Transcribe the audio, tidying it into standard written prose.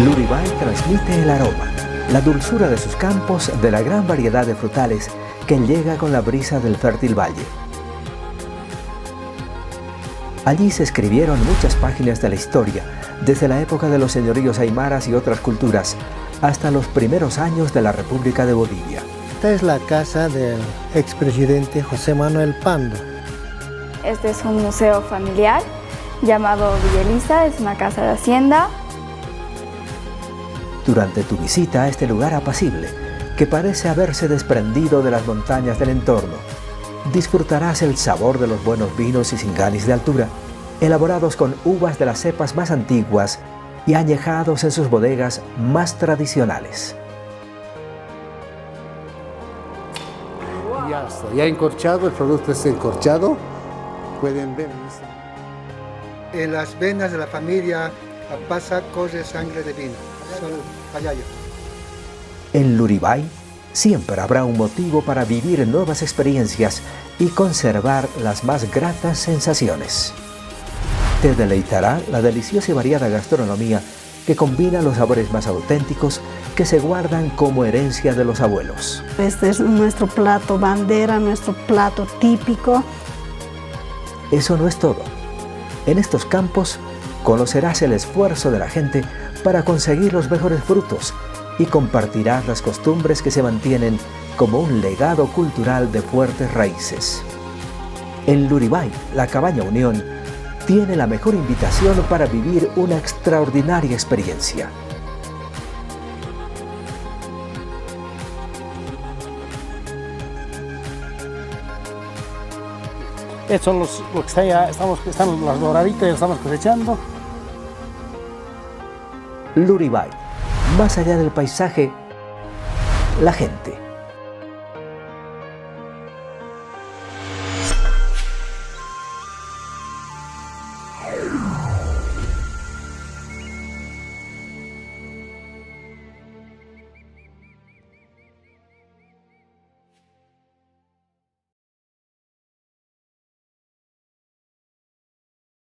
Luribay transmite el aroma, la dulzura de sus campos, de la gran variedad de frutales que llega con la brisa del fértil valle. Allí se escribieron muchas páginas de la historia, desde la época de los señoríos aymaras y otras culturas, hasta los primeros años de la República de Bolivia. Esta es la casa del expresidente José Manuel Pando. Este es un museo familiar llamado Villa Elisa, es una casa de hacienda. Durante tu visita a este lugar apacible, que parece haberse desprendido de las montañas del entorno, disfrutarás el sabor de los buenos vinos y singanis de altura, elaborados con uvas de las cepas más antiguas y añejados en sus bodegas más tradicionales. Ya está, ya encorchado, el producto está encorchado. Pueden ver. En las venas de la familia Apaza corre sangre de vino. Son payayo. En Luribay siempre habrá un motivo para vivir nuevas experiencias y conservar las más gratas sensaciones. Te deleitará la deliciosa y variada gastronomía que combina los sabores más auténticos que se guardan como herencia de los abuelos. Este es nuestro plato bandera, nuestro plato típico. Eso no es todo. En estos campos conocerás el esfuerzo de la gente para conseguir los mejores frutos y compartirás las costumbres que se mantienen como un legado cultural de fuertes raíces. En Luribay, la Cabaña Unión tiene la mejor invitación para vivir una extraordinaria experiencia. Estos son los que están las doraditas, ya estamos cosechando. Luribay, más allá del paisaje, la gente.